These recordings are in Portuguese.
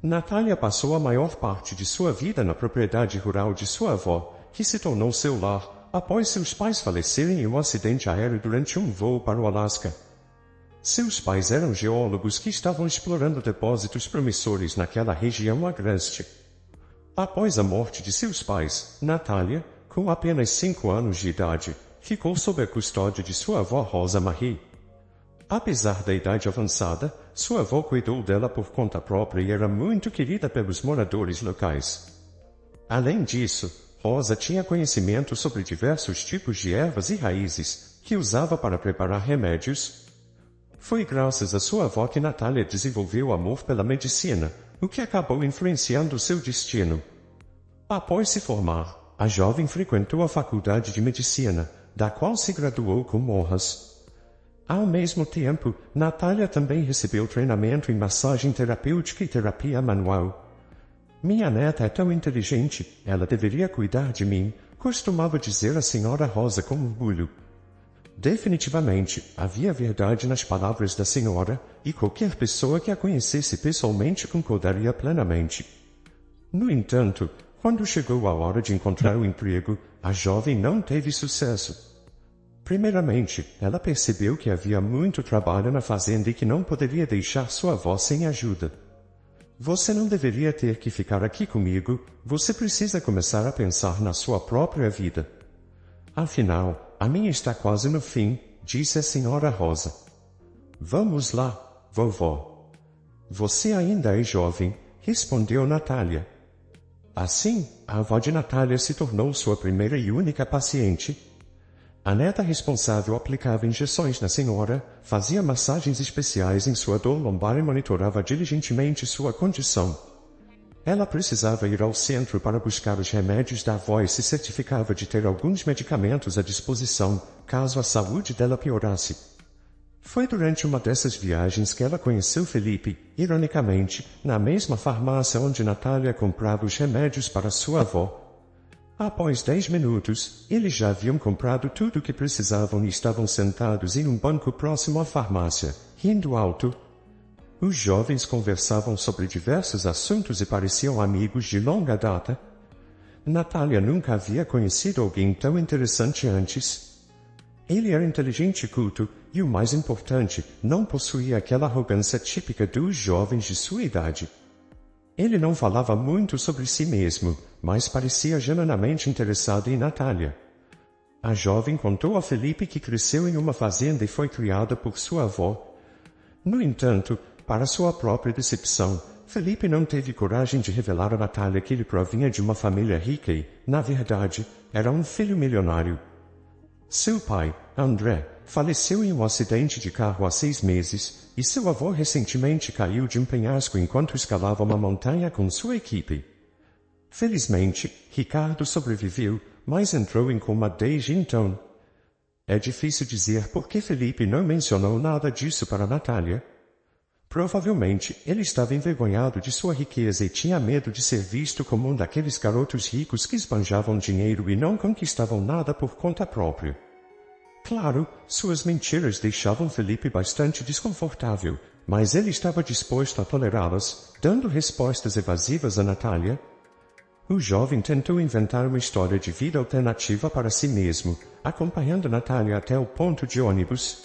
Natália passou a maior parte de sua vida na propriedade rural de sua avó, que se tornou seu lar, após seus pais falecerem em um acidente aéreo durante um voo para o Alasca. Seus pais eram geólogos que estavam explorando depósitos promissores naquela região agreste. Após a morte de seus pais, Natália, com apenas 5 anos de idade, ficou sob a custódia de sua avó Rosa Marie. Apesar da idade avançada, sua avó cuidou dela por conta própria e era muito querida pelos moradores locais. Além disso, Rosa tinha conhecimento sobre diversos tipos de ervas e raízes, que usava para preparar remédios. Foi graças a sua avó que Natália desenvolveu amor pela medicina, o que acabou influenciando seu destino. Após se formar, a jovem frequentou a faculdade de medicina, da qual se graduou com honras. Ao mesmo tempo, Natália também recebeu treinamento em massagem terapêutica e terapia manual. Minha neta é tão inteligente, ela deveria cuidar de mim, costumava dizer a senhora Rosa com orgulho. Definitivamente, havia verdade nas palavras da senhora, e qualquer pessoa que a conhecesse pessoalmente concordaria plenamente. No entanto, quando chegou a hora de encontrar um emprego, a jovem não teve sucesso. Primeiramente, ela percebeu que havia muito trabalho na fazenda e que não poderia deixar sua avó sem ajuda. Você não deveria ter que ficar aqui comigo, você precisa começar a pensar na sua própria vida. Afinal, a minha está quase no fim, disse a senhora Rosa. Vamos lá, vovó. Você ainda é jovem, respondeu Natália. Assim, a avó de Natália se tornou sua primeira e única paciente. A neta responsável aplicava injeções na senhora, fazia massagens especiais em sua dor lombar e monitorava diligentemente sua condição. Ela precisava ir ao centro para buscar os remédios da avó e se certificava de ter alguns medicamentos à disposição, caso a saúde dela piorasse. Foi durante uma dessas viagens que ela conheceu Felipe, ironicamente, na mesma farmácia onde Natália comprava os remédios para sua avó. Após 10 minutos, eles já haviam comprado tudo o que precisavam e estavam sentados em um banco próximo à farmácia, rindo alto. Os jovens conversavam sobre diversos assuntos e pareciam amigos de longa data. Natália nunca havia conhecido alguém tão interessante antes. Ele era inteligente e culto, e o mais importante, não possuía aquela arrogância típica dos jovens de sua idade. Ele não falava muito sobre si mesmo, mas parecia genuinamente interessado em Natália. A jovem contou a Felipe que cresceu em uma fazenda e foi criada por sua avó. No entanto, para sua própria decepção, Felipe não teve coragem de revelar a Natália que ele provinha de uma família rica e, na verdade, era um filho milionário. Seu pai, André, faleceu em um acidente de carro há 6 meses, e seu avô recentemente caiu de um penhasco enquanto escalava uma montanha com sua equipe. Felizmente, Ricardo sobreviveu, mas entrou em coma desde então. É difícil dizer por que Felipe não mencionou nada disso para Natália. Provavelmente, ele estava envergonhado de sua riqueza e tinha medo de ser visto como um daqueles garotos ricos que esbanjavam dinheiro e não conquistavam nada por conta própria. Claro, suas mentiras deixavam Felipe bastante desconfortável, mas ele estava disposto a tolerá-las, dando respostas evasivas a Natália. O jovem tentou inventar uma história de vida alternativa para si mesmo, acompanhando Natália até o ponto de ônibus.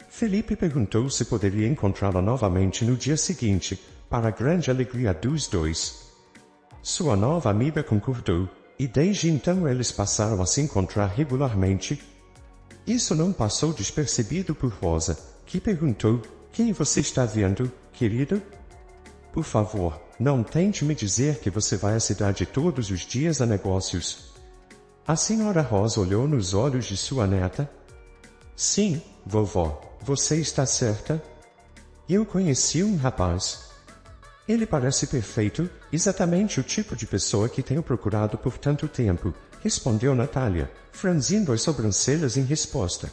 Felipe perguntou se poderia encontrá-la novamente no dia seguinte, para a grande alegria dos dois. Sua nova amiga concordou, e desde então eles passaram a se encontrar regularmente. Isso não passou despercebido por Rosa, que perguntou, quem você está vendo, querido? Por favor, não tente me dizer que você vai à cidade todos os dias a negócios. A senhora Rosa olhou nos olhos de sua neta. Sim, vovó, você está certa? Eu conheci um rapaz. Ele parece perfeito, exatamente o tipo de pessoa que tenho procurado por tanto tempo, respondeu Natália, franzindo as sobrancelhas em resposta.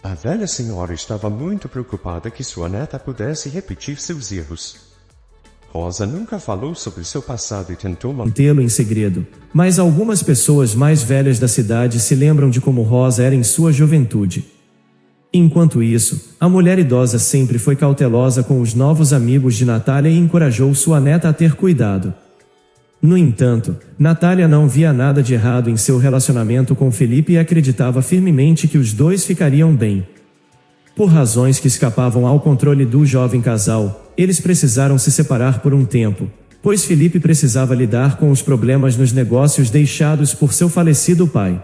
A velha senhora estava muito preocupada que sua neta pudesse repetir seus erros. Rosa nunca falou sobre seu passado e tentou mantê-lo em segredo, mas algumas pessoas mais velhas da cidade se lembram de como Rosa era em sua juventude. Enquanto isso, a mulher idosa sempre foi cautelosa com os novos amigos de Natália e encorajou sua neta a ter cuidado. No entanto, Natália não via nada de errado em seu relacionamento com Felipe e acreditava firmemente que os dois ficariam bem. Por razões que escapavam ao controle do jovem casal, eles precisaram se separar por um tempo, pois Felipe precisava lidar com os problemas nos negócios deixados por seu falecido pai.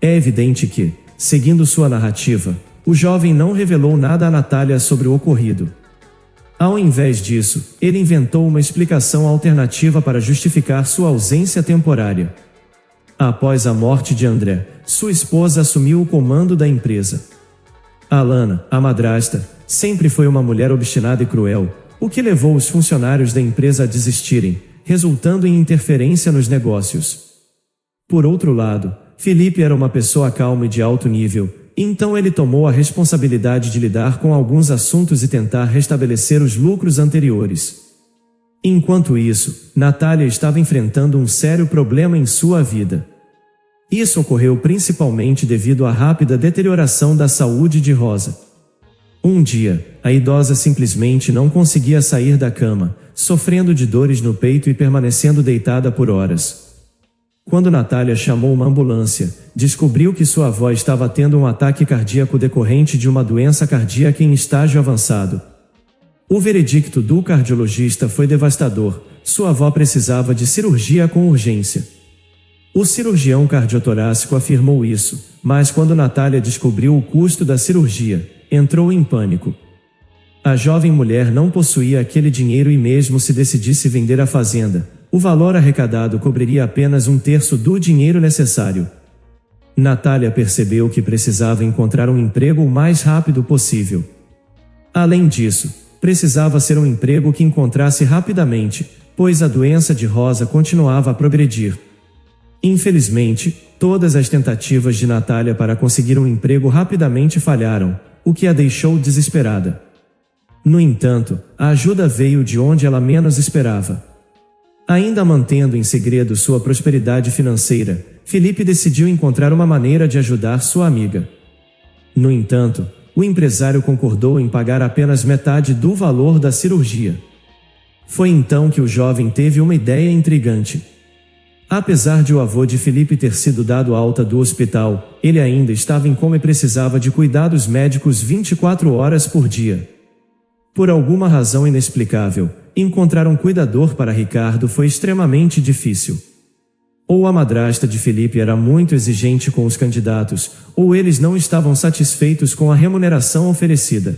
É evidente que, seguindo sua narrativa, o jovem não revelou nada a Natália sobre o ocorrido. Ao invés disso, ele inventou uma explicação alternativa para justificar sua ausência temporária. Após a morte de André, sua esposa assumiu o comando da empresa. Alana, a madrasta, sempre foi uma mulher obstinada e cruel, o que levou os funcionários da empresa a desistirem, resultando em interferência nos negócios. Por outro lado, Felipe era uma pessoa calma e de alto nível, então ele tomou a responsabilidade de lidar com alguns assuntos e tentar restabelecer os lucros anteriores. Enquanto isso, Natália estava enfrentando um sério problema em sua vida. Isso ocorreu principalmente devido à rápida deterioração da saúde de Rosa. Um dia, a idosa simplesmente não conseguia sair da cama, sofrendo de dores no peito e permanecendo deitada por horas. Quando Natália chamou uma ambulância, descobriu que sua avó estava tendo um ataque cardíaco decorrente de uma doença cardíaca em estágio avançado. O veredicto do cardiologista foi devastador, sua avó precisava de cirurgia com urgência. O cirurgião cardiotorácico afirmou isso, mas quando Natália descobriu o custo da cirurgia, entrou em pânico. A jovem mulher não possuía aquele dinheiro e mesmo se decidisse vender a fazenda, o valor arrecadado cobriria apenas um terço do dinheiro necessário. Natália percebeu que precisava encontrar um emprego o mais rápido possível. Além disso, precisava ser um emprego que encontrasse rapidamente, pois a doença de Rosa continuava a progredir. Infelizmente, todas as tentativas de Natália para conseguir um emprego rapidamente falharam, o que a deixou desesperada. No entanto, a ajuda veio de onde ela menos esperava. Ainda mantendo em segredo sua prosperidade financeira, Felipe decidiu encontrar uma maneira de ajudar sua amiga. No entanto, o empresário concordou em pagar apenas metade do valor da cirurgia. Foi então que o jovem teve uma ideia intrigante. Apesar de o avô de Felipe ter sido dado alta do hospital, ele ainda estava em coma e precisava de cuidados médicos 24 horas por dia. Por alguma razão inexplicável, encontrar um cuidador para Ricardo foi extremamente difícil. Ou a madrasta de Felipe era muito exigente com os candidatos, ou eles não estavam satisfeitos com a remuneração oferecida.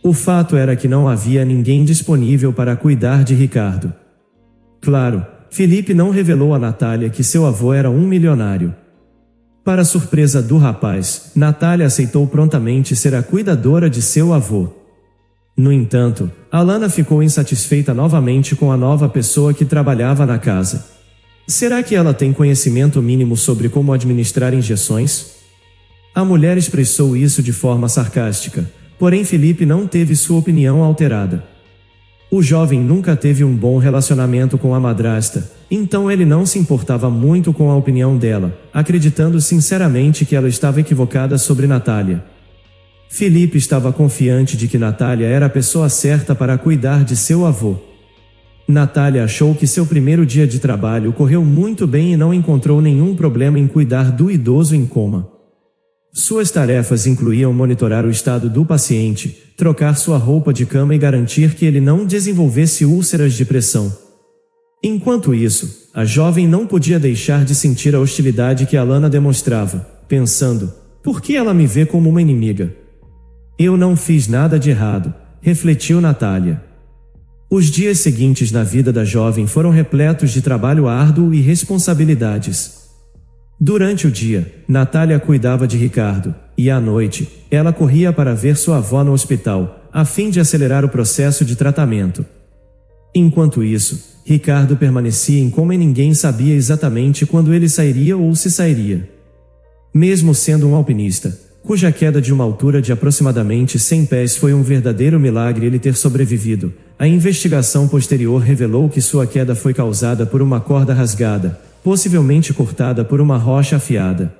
O fato era que não havia ninguém disponível para cuidar de Ricardo. Claro, Felipe não revelou a Natália que seu avô era um milionário. Para surpresa do rapaz, Natália aceitou prontamente ser a cuidadora de seu avô. No entanto, Alana ficou insatisfeita novamente com a nova pessoa que trabalhava na casa. Será que ela tem conhecimento mínimo sobre como administrar injeções? A mulher expressou isso de forma sarcástica, porém Felipe não teve sua opinião alterada. O jovem nunca teve um bom relacionamento com a madrasta, então ele não se importava muito com a opinião dela, acreditando sinceramente que ela estava equivocada sobre Natália. Felipe estava confiante de que Natália era a pessoa certa para cuidar de seu avô. Natália achou que seu primeiro dia de trabalho correu muito bem e não encontrou nenhum problema em cuidar do idoso em coma. Suas tarefas incluíam monitorar o estado do paciente, trocar sua roupa de cama e garantir que ele não desenvolvesse úlceras de pressão. Enquanto isso, a jovem não podia deixar de sentir a hostilidade que Alana demonstrava, pensando: por que ela me vê como uma inimiga? Eu não fiz nada de errado, refletiu Natália. Os dias seguintes na vida da jovem foram repletos de trabalho árduo e responsabilidades. Durante o dia, Natália cuidava de Ricardo, e à noite, ela corria para ver sua avó no hospital, a fim de acelerar o processo de tratamento. Enquanto isso, Ricardo permanecia em coma e ninguém sabia exatamente quando ele sairia ou se sairia. Mesmo sendo um alpinista, cuja queda de uma altura de aproximadamente 100 pés foi um verdadeiro milagre ele ter sobrevivido, a investigação posterior revelou que sua queda foi causada por uma corda rasgada, possivelmente cortada por uma rocha afiada.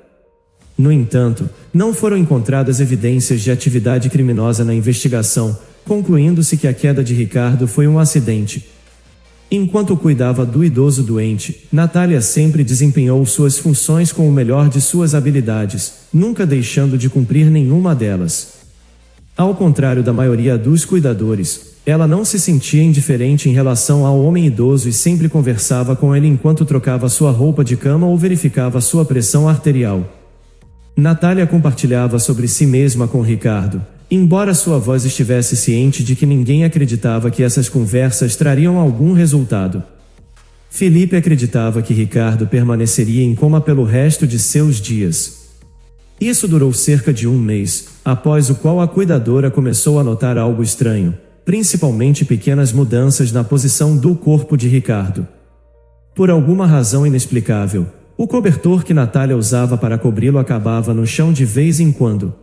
No entanto, não foram encontradas evidências de atividade criminosa na investigação, concluindo-se que a queda de Ricardo foi um acidente. Enquanto cuidava do idoso doente, Natália sempre desempenhou suas funções com o melhor de suas habilidades, nunca deixando de cumprir nenhuma delas. Ao contrário da maioria dos cuidadores, ela não se sentia indiferente em relação ao homem idoso e sempre conversava com ele enquanto trocava sua roupa de cama ou verificava sua pressão arterial. Natália compartilhava sobre si mesma com Ricardo, embora sua voz estivesse ciente de que ninguém acreditava que essas conversas trariam algum resultado. Felipe acreditava que Ricardo permaneceria em coma pelo resto de seus dias. Isso durou cerca de um mês, após o qual a cuidadora começou a notar algo estranho, principalmente pequenas mudanças na posição do corpo de Ricardo. Por alguma razão inexplicável, o cobertor que Natália usava para cobri-lo acabava no chão de vez em quando.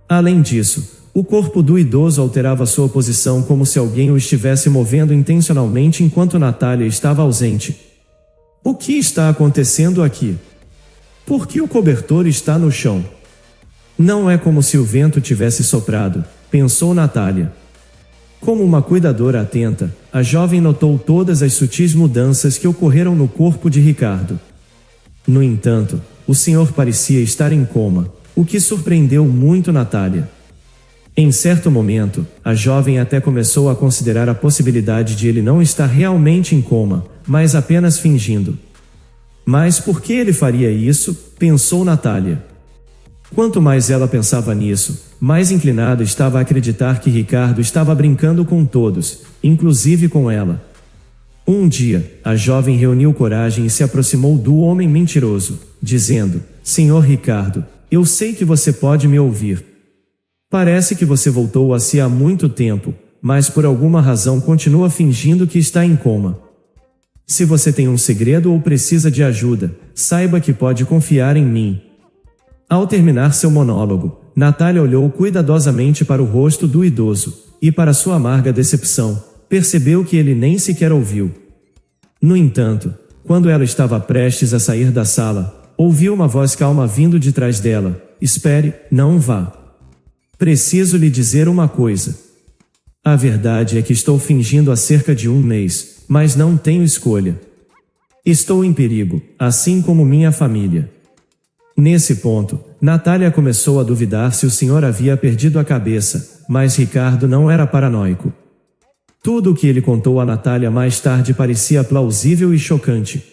Além disso, o corpo do idoso alterava sua posição como se alguém o estivesse movendo intencionalmente enquanto Natália estava ausente. O que está acontecendo aqui? Por que o cobertor está no chão? Não é como se o vento tivesse soprado, pensou Natália. Como uma cuidadora atenta, a jovem notou todas as sutis mudanças que ocorreram no corpo de Ricardo. No entanto, o senhor parecia estar em coma, o que surpreendeu muito Natália. Em certo momento, a jovem até começou a considerar a possibilidade de ele não estar realmente em coma, mas apenas fingindo. Mas por que ele faria isso? Pensou Natália. Quanto mais ela pensava nisso, mais inclinada estava a acreditar que Ricardo estava brincando com todos, inclusive com ela. Um dia, a jovem reuniu coragem e se aproximou do homem mentiroso, dizendo: Senhor Ricardo, eu sei que você pode me ouvir. Parece que você voltou a si há muito tempo, mas por alguma razão continua fingindo que está em coma. Se você tem um segredo ou precisa de ajuda, saiba que pode confiar em mim. Ao terminar seu monólogo, Natália olhou cuidadosamente para o rosto do idoso, e para sua amarga decepção, percebeu que ele nem sequer ouviu. No entanto, quando ela estava prestes a sair da sala, ouviu uma voz calma vindo de trás dela: Espere, não vá. Preciso lhe dizer uma coisa. A verdade é que estou fingindo há cerca de um mês, mas não tenho escolha. Estou em perigo, assim como minha família. Nesse ponto, Natália começou a duvidar se o senhor havia perdido a cabeça, mas Ricardo não era paranoico. Tudo o que ele contou a Natália mais tarde parecia plausível e chocante.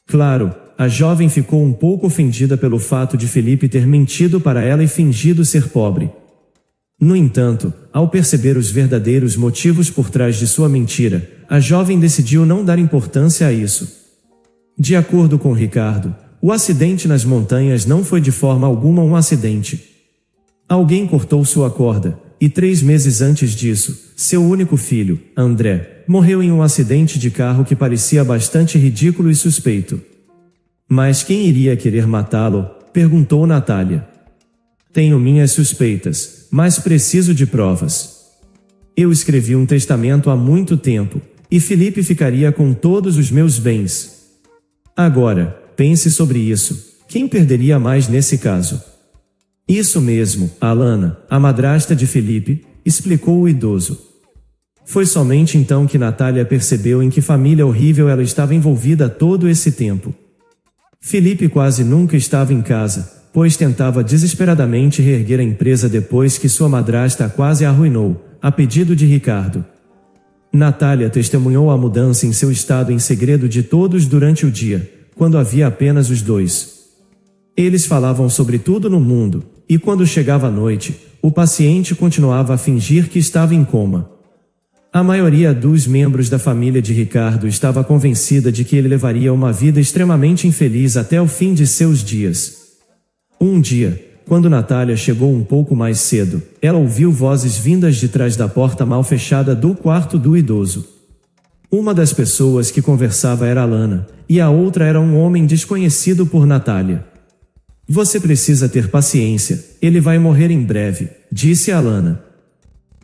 Claro, a jovem ficou um pouco ofendida pelo fato de Felipe ter mentido para ela e fingido ser pobre. No entanto, ao perceber os verdadeiros motivos por trás de sua mentira, a jovem decidiu não dar importância a isso. De acordo com Ricardo, o acidente nas montanhas não foi de forma alguma um acidente. Alguém cortou sua corda, e 3 meses antes disso, seu único filho, André, morreu em um acidente de carro que parecia bastante ridículo e suspeito. Mas quem iria querer matá-lo? Perguntou Natália. Tenho minhas suspeitas, mas preciso de provas. Eu escrevi um testamento há muito tempo, e Felipe ficaria com todos os meus bens. Agora, pense sobre isso. Quem perderia mais nesse caso? Isso mesmo, Alana, a madrasta de Felipe, explicou o idoso. Foi somente então que Natália percebeu em que família horrível ela estava envolvida todo esse tempo. Felipe quase nunca estava em casa, pois tentava desesperadamente reerguer a empresa depois que sua madrasta a quase arruinou, a pedido de Ricardo. Natália testemunhou a mudança em seu estado em segredo de todos durante o dia, quando havia apenas os dois. Eles falavam sobre tudo no mundo, e quando chegava a noite, o paciente continuava a fingir que estava em coma. A maioria dos membros da família de Ricardo estava convencida de que ele levaria uma vida extremamente infeliz até o fim de seus dias. Um dia, quando Natália chegou um pouco mais cedo, ela ouviu vozes vindas de trás da porta mal fechada do quarto do idoso. Uma das pessoas que conversava era Alana, e a outra era um homem desconhecido por Natália. Você precisa ter paciência, ele vai morrer em breve, disse Alana.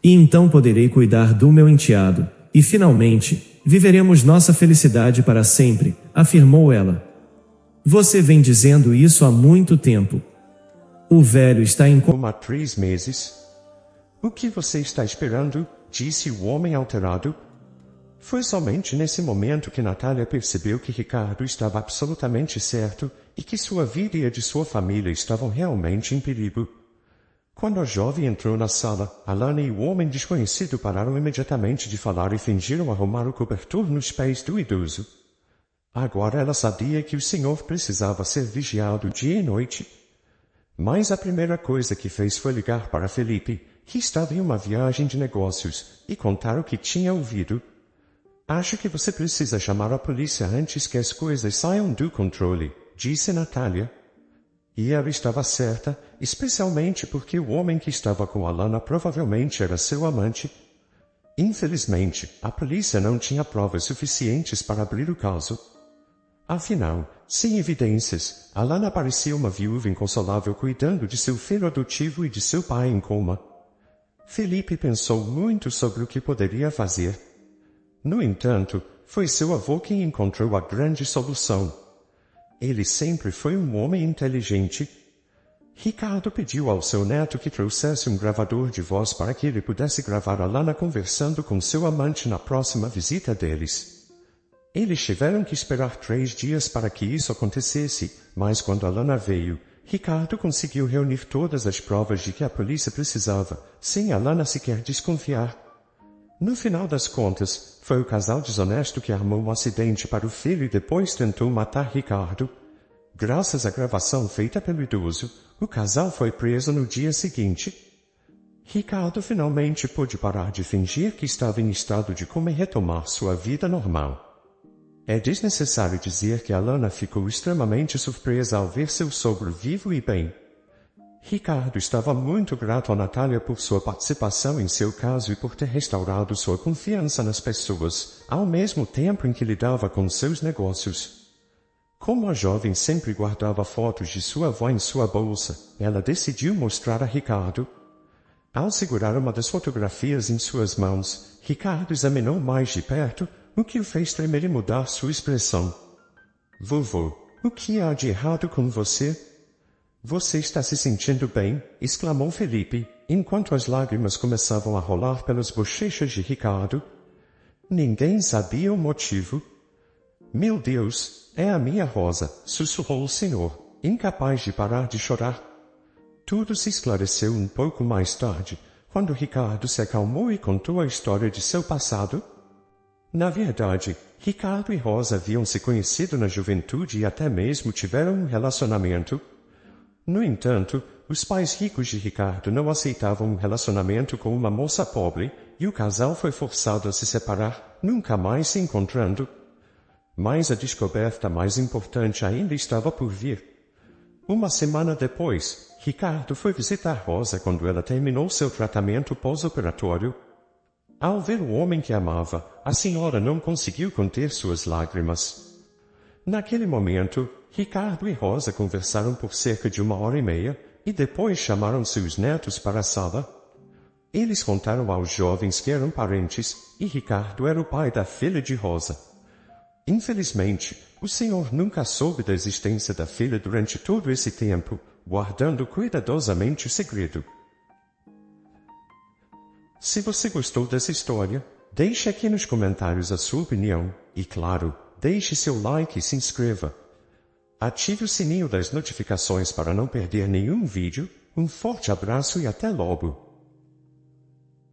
E então poderei cuidar do meu enteado, e finalmente, viveremos nossa felicidade para sempre, afirmou ela. Você vem dizendo isso há muito tempo. O velho está em Como há 3 meses. O que você está esperando? Disse o homem alterado. Foi somente nesse momento que Natália percebeu que Ricardo estava absolutamente certo e que sua vida e a de sua família estavam realmente em perigo. Quando a jovem entrou na sala, Alana e o homem desconhecido pararam imediatamente de falar e fingiram arrumar o cobertor nos pés do idoso. Agora ela sabia que o senhor precisava ser vigiado dia e noite. Mas a primeira coisa que fez foi ligar para Felipe, que estava em uma viagem de negócios, e contar o que tinha ouvido. Acho que você precisa chamar a polícia antes que as coisas saiam do controle, disse Natália. E ela estava certa, especialmente porque o homem que estava com Alana provavelmente era seu amante. Infelizmente, a polícia não tinha provas suficientes para abrir o caso. Afinal, sem evidências, Alana parecia uma viúva inconsolável cuidando de seu filho adotivo e de seu pai em coma. Felipe pensou muito sobre o que poderia fazer. No entanto, foi seu avô quem encontrou a grande solução. Ele sempre foi um homem inteligente. Ricardo pediu ao seu neto que trouxesse um gravador de voz para que ele pudesse gravar Alana conversando com seu amante na próxima visita deles. Eles tiveram que esperar 3 dias para que isso acontecesse, mas quando Alana veio, Ricardo conseguiu reunir todas as provas de que a polícia precisava, sem Alana sequer desconfiar. No final das contas, foi o casal desonesto que armou um acidente para o filho e depois tentou matar Ricardo. Graças à gravação feita pelo idoso, o casal foi preso no dia seguinte. Ricardo finalmente pôde parar de fingir que estava em estado de coma e retomar sua vida normal. É desnecessário dizer que Alana ficou extremamente surpresa ao ver seu sogro vivo e bem. Ricardo estava muito grato a Natália por sua participação em seu caso e por ter restaurado sua confiança nas pessoas, ao mesmo tempo em que lidava com seus negócios. Como a jovem sempre guardava fotos de sua avó em sua bolsa, ela decidiu mostrar a Ricardo. Ao segurar uma das fotografias em suas mãos, Ricardo examinou mais de perto, o que o fez tremer e mudar sua expressão. Vovô, o que há de errado com você? Você está se sentindo bem? Exclamou Felipe, enquanto as lágrimas começavam a rolar pelas bochechas de Ricardo. Ninguém sabia o motivo. Meu Deus, é a minha Rosa, sussurrou o senhor, incapaz de parar de chorar. Tudo se esclareceu um pouco mais tarde, quando Ricardo se acalmou e contou a história de seu passado. Na verdade, Ricardo e Rosa haviam se conhecido na juventude e até mesmo tiveram um relacionamento. No entanto, os pais ricos de Ricardo não aceitavam um relacionamento com uma moça pobre, e o casal foi forçado a se separar, nunca mais se encontrando. Mas a descoberta mais importante ainda estava por vir. Uma semana depois, Ricardo foi visitar Rosa quando ela terminou seu tratamento pós-operatório. Ao ver o homem que amava, a senhora não conseguiu conter suas lágrimas. Naquele momento, Ricardo e Rosa conversaram por cerca de 1h30 e depois chamaram seus netos para a sala. Eles contaram aos jovens que eram parentes e Ricardo era o pai da filha de Rosa. Infelizmente, o senhor nunca soube da existência da filha durante todo esse tempo, guardando cuidadosamente o segredo. Se você gostou dessa história, deixe aqui nos comentários a sua opinião e, claro, deixe seu like e se inscreva. Ative o sininho das notificações para não perder nenhum vídeo. Um forte abraço e até logo!